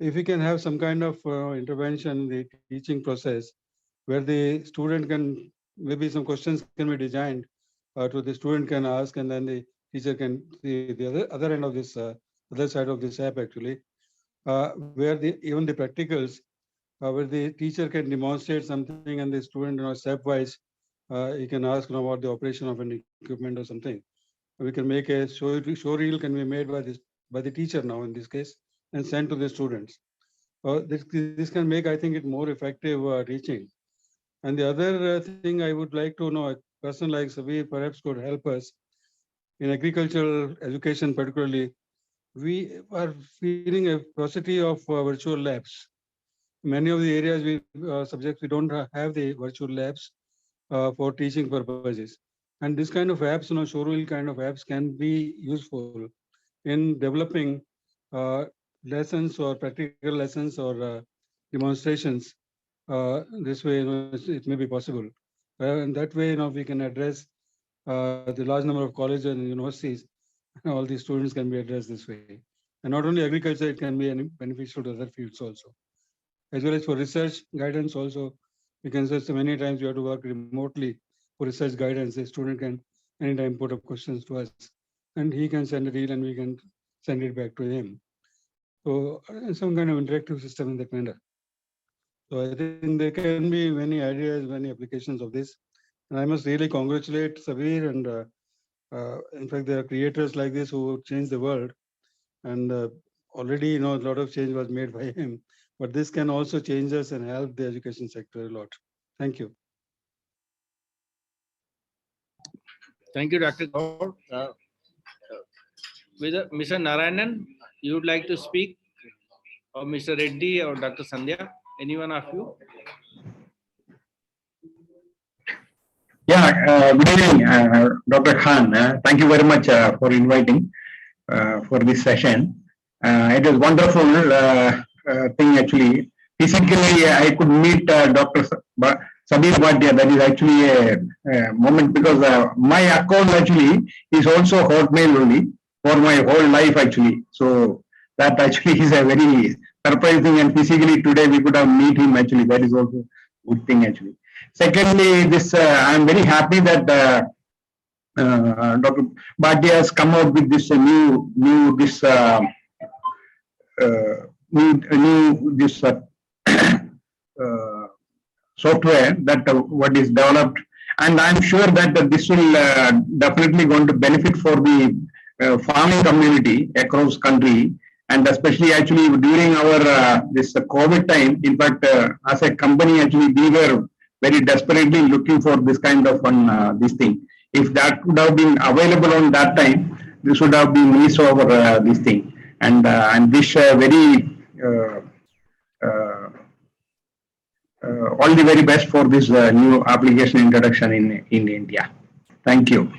If we can have some kind of intervention in the teaching process, where the student can, maybe some questions can be designed to the student can ask, and then the teacher can see the other end of this, other side of this app actually, where even the practicals, where the teacher can demonstrate something and the student, stepwise, he can ask about the operation of an equipment or something. We can make a show reel can be made by the teacher now in this case and sent to the students. This can make, I think, it more effective teaching. And the other thing I would like to know, a person like Sabeer perhaps could help us in agricultural education, particularly. We are feeling a paucity of virtual labs. Many of the areas subjects we don't have the virtual labs, for teaching purposes. And this kind of apps, showreel kind of apps can be useful in developing lessons or practical lessons or demonstrations. This way, it may be possible. And that way, we can address the large number of colleges and universities. All these students can be addressed this way. And not only agriculture, it can be beneficial to other fields also. As well as for research guidance also, we can say so many times we have to work remotely for research guidance. The student can anytime put up questions to us, and he can send a reel and we can send it back to him. So some kind of interactive system in that manner. So I think there can be many ideas, many applications of this. And I must really congratulate Sabeer and in fact, there are creators like this who change the world. And already, a lot of change was made by him. But this can also change us and help the education sector a lot. Thank you. Thank you, Dr. Gaur. Mr. Narayanan, you would like to speak? Or Mr. Reddy or Dr. Sandhya? Any one of you? Yeah, good evening, Dr. Khan. Thank you very much for inviting for this session. It is wonderful thing actually. Physically, I could meet Dr. Sabeer Bhatia. That is actually a moment because my account actually is also Hotmail only for my whole life actually. So that actually is a very surprising, and physically today we could have meet him actually. That is also a good thing actually. Secondly, this I am very happy that Dr. Bhatia has come out with this software that what is developed, and I'm sure that this will definitely going to benefit for the farming community across country, and especially actually during our this COVID time. In fact, as a company, actually we were very desperately looking for this kind of this thing. If that would have been available on that time, this would have been easy over this thing. And wish very all the very best for this new application introduction in India. Thank you.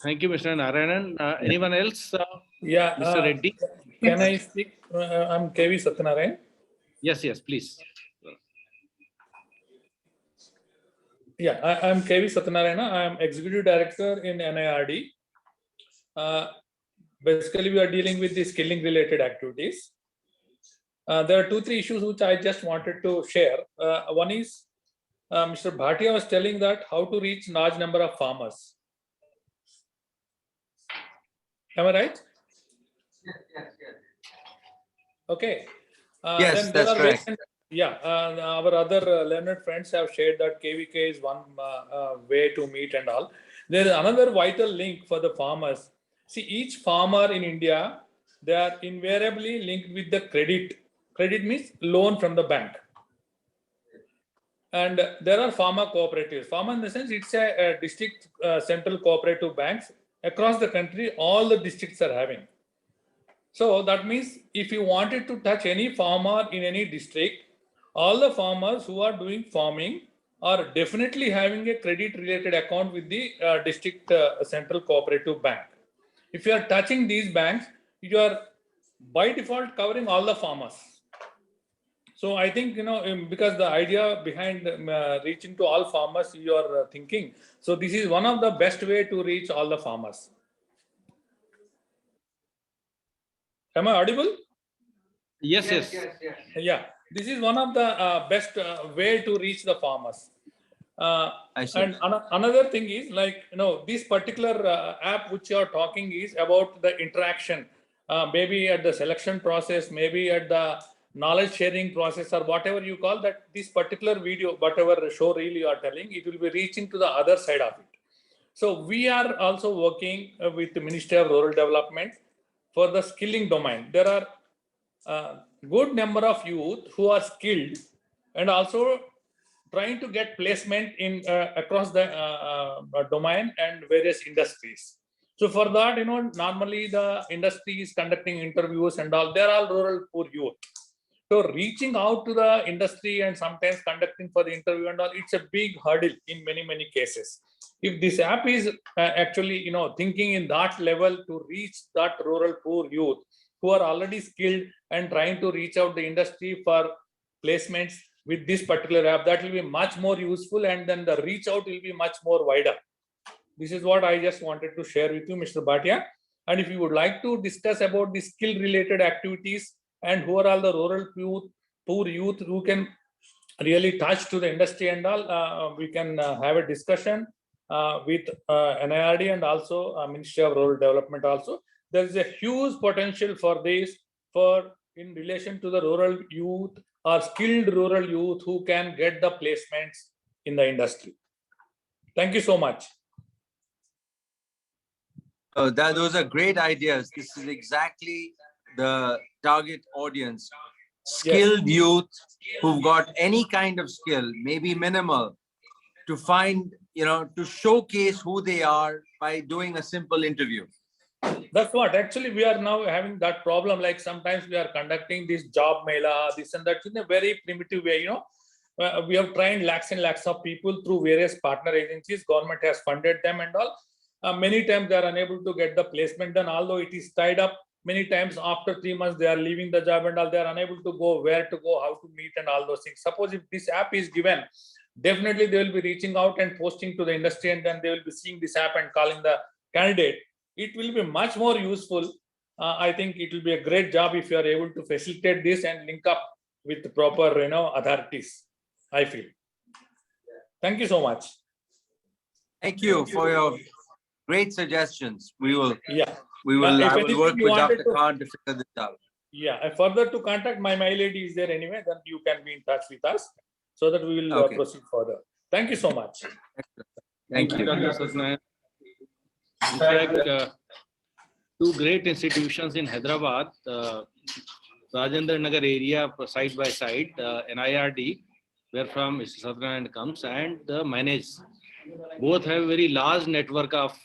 Thank you, Mr. Narayanan. Anyone else? Yeah, Mr. Reddy? Can I speak? I'm KV Satyanarayan. Yes, please. Yeah, I'm KV Satyanarayana. I'm Executive Director in NIRD. Basically, we are dealing with the skilling related activities. There are 2-3 issues which I just wanted to share. One is Mr. Bhatia was telling that how to reach large number of farmers. Am I right? Yes. Okay. Yes, then that's correct. Yeah, our other learned friends have shared that KVK is one way to meet and all. There is another vital link for the farmers. See, each farmer in India, they are invariably linked with the credit. Credit means loan from the bank. And there are farmer cooperatives. Farmer in the sense it's a district central cooperative banks across the country. All the districts are having. So that means if you wanted to touch any farmer in any district, all the farmers who are doing farming are definitely having a credit related account with the district central cooperative bank. If you are touching these banks, you are by default covering all the farmers. So I think, because the idea behind reaching to all farmers, you are thinking. So this is one of the best way to reach all the farmers. Am I audible? Yes. Yeah, this is one of the best way to reach the farmers. And another thing is this particular app which you are talking is about the interaction, maybe at the selection process, maybe at the knowledge sharing process, or whatever you call that. This particular video, whatever show reel you are telling, it will be reaching to the other side of it. So we are also working with the Ministry of Rural Development for the skilling domain. There are good number of youth who are skilled and also trying to get placement in across the domain and various industries. So for that, normally the industry is conducting interviews and all. They're all rural poor youth. So reaching out to the industry and sometimes conducting for the interview and all, it's a big hurdle in many cases. If this app is actually, thinking in that level to reach that rural poor youth who are already skilled and trying to reach out the industry for placements with this particular app, that will be much more useful, and then the reach out will be much more wider. This is what I just wanted to share with you, Mr. Bhatia. And if you would like to discuss about the skill related activities and who are all the rural poor youth who can really touch to the industry and all, we can have a discussion with NIRD and also Ministry of Rural Development also. There is a huge potential for this, for in relation to the rural youth or skilled rural youth who can get the placements in the industry. Thank you so much. Those are great ideas. This is exactly the target audience. Skilled youth who've got any kind of skill, maybe minimal, to find, to showcase who they are by doing a simple interview. That's what actually we are now having that problem. Like sometimes we are conducting this job mela, this and that in a very primitive way. We have trained lakhs and lakhs of people through various partner agencies. Government has funded them and all. Many times they are unable to get the placement done, although it is tied up. Many times after 3 months they are leaving the job and all. They are unable to go, where to go, how to meet and all those things. Suppose if this app is given, definitely they will be reaching out and posting to the industry, and then they will be seeing this app and calling the candidate. It will be much more useful. I think it will be a great job if you are able to facilitate this and link up with the proper, authorities, I feel. Thank you so much. Thank you for your great suggestions. I will work with Dr. Khan to figure this out. Yeah, further to contact, my mail ID is there anyway, then you can be in touch with us so that we will proceed further. Thank you so much. Thank you. Dr. Satyanarayana. In fact, two great institutions in Hyderabad, Rajendra Nagar area side by side, NIRD, where from Mr. Satyanarayana comes, and the Manage. Both have a very large network of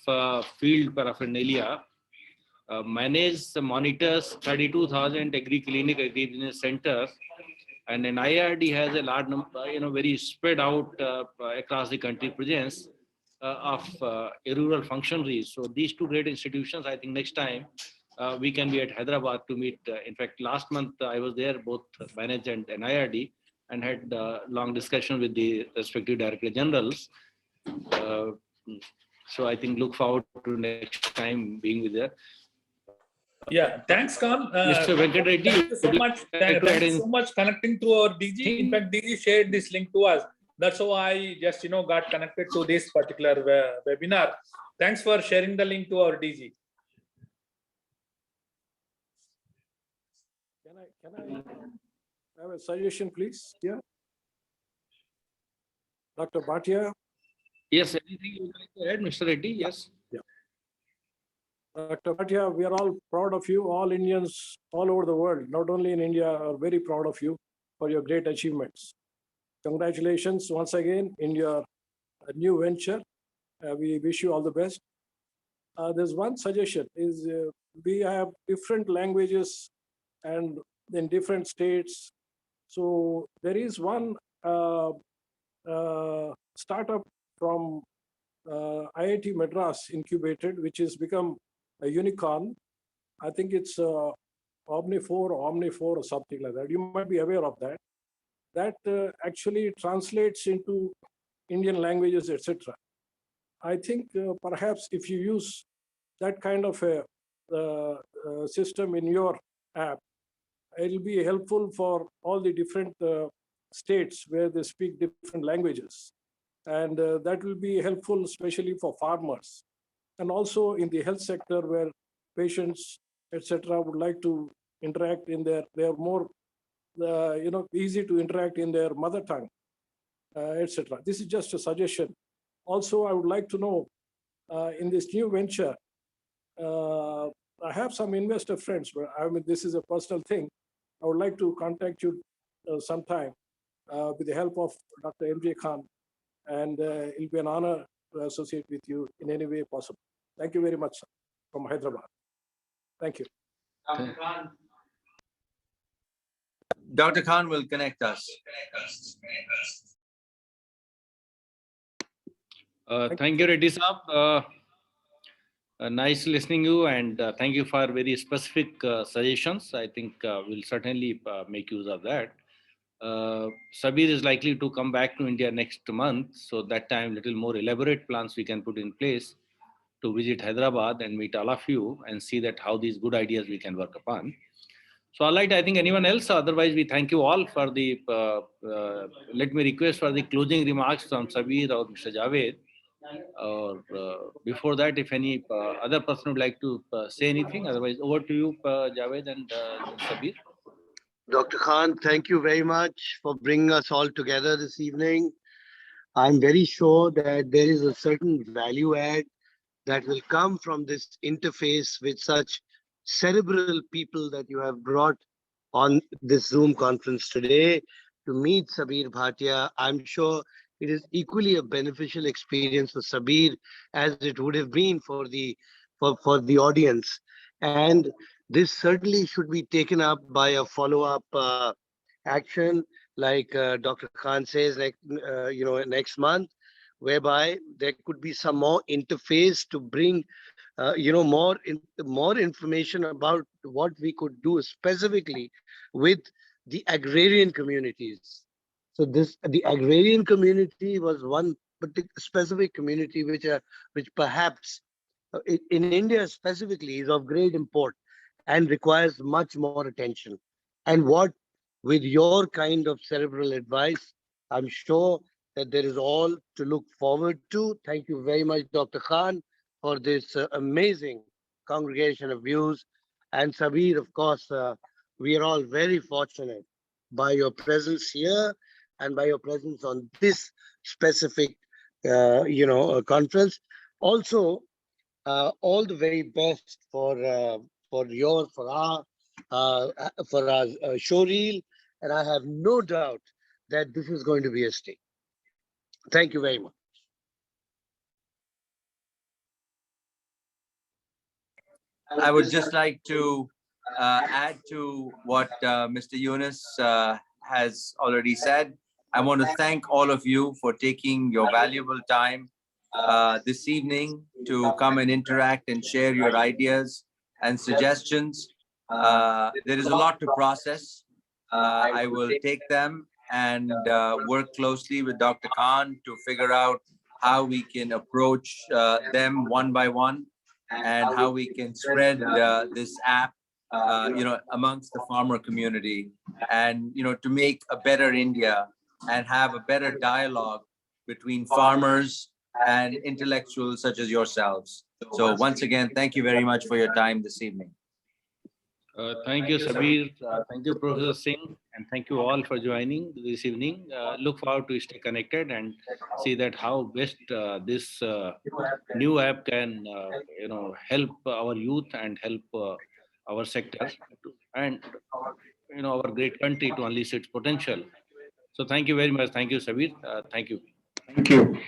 field paraphernalia. Manage monitors 32,000 agri-clinic, agri-business centers, and NIRD has a large number, very spread out across the country presence of rural functionaries. So these two great institutions, I think next time we can be at Hyderabad to meet. In fact, last month I was there, both Manage and NIRD, and had long discussion with the respective director generals. So I think look forward to next time being with there. Yeah, thanks, Khan. Mr. Venkat Reddy, thank you so much. Thank you so much connecting to our DG. In fact, DG shared this link to us. That's how I just got connected to this particular webinar. Thanks for sharing the link to our DG. Can I have a suggestion, please? Yeah. Dr. Bhatia. Yes, anything you would like to add, Mr. Reddy? Yes. Yeah. Dr. Bhatia, we are all proud of you. All Indians all over the world, not only in India, are very proud of you for your great achievements. Congratulations once again in your new venture. We wish you all the best. There's one suggestion is we have different languages and in different states. So there is one startup from IIT Madras incubated, which has become a unicorn. I think it's Omni4 or something like that. You might be aware of that. That actually translates into Indian languages, etc. I think perhaps if you use that kind of a system in your app, it will be helpful for all the different states where they speak different languages. And that will be helpful, especially for farmers. And also in the health sector where patients, etc., would like to interact in they are more, easy to interact in their mother tongue, etc. This is just a suggestion. Also, I would like to know in this new venture, I have some investor friends, but I mean, this is a personal thing. I would like to contact you sometime with the help of Dr. M.J. Khan, and it'll be an honor to associate with you in any way possible. Thank you very much, sir, from Hyderabad. Thank you. Dr. Khan will connect us. Thank you, Reddy Saab. Nice listening you, and thank you for very specific suggestions. I think we'll certainly make use of that. Sabeer is likely to come back to India next month, so that time little more elaborate plans we can put in place to visit Hyderabad and meet all of you and see that how these good ideas we can work upon. So, all right, I think anyone else? Otherwise, we thank you all for the, let me request for the closing remarks from Sabeer or Mr. Javed. Or before that, if any other person would like to say anything, otherwise over to you, Javed and Sabeer. Dr. Khan, thank you very much for bringing us all together this evening. I'm very sure that there is a certain value add that will come from this interface with such cerebral people that you have brought on this Zoom conference today to meet Sabeer Bhatia. I'm sure it is equally a beneficial experience for Sabeer as it would have been for the audience. And this certainly should be taken up by a follow-up action, like Dr. Khan says, next month, whereby there could be some more interface to bring, more information about what we could do specifically with the agrarian communities. So the agrarian community was one specific community which perhaps in India specifically is of great import and requires much more attention. And what, with your kind of cerebral advice, I'm sure that there is all to look forward to. Thank you very much, Dr. Khan, for this amazing congregation of views. And Sabeer, of course, we are all very fortunate by your presence here and by your presence on this specific, conference. Also, all the very best for our show reel, and I have no doubt that this is going to be a stay. Thank you very much. I would just like to add to what Mr. Yunus has already said. I want to thank all of you for taking your valuable time this evening to come and interact and share your ideas and suggestions. There is a lot to process. I will take them and work closely with Dr. Khan to figure out how we can approach them one by one and how we can spread this app, amongst the farmer community, and to make a better India and have a better dialogue between farmers and intellectuals such as yourselves. So once again, thank you very much for your time this evening. Thank you, Sabeer. Thank you, Professor Singh, and thank you all for joining this evening. Look forward to stay connected and see that how best this new app can, help our youth and help our sector and our great country to unleash its potential. So thank you very much. Thank you, Sabeer. Thank you. Thank you.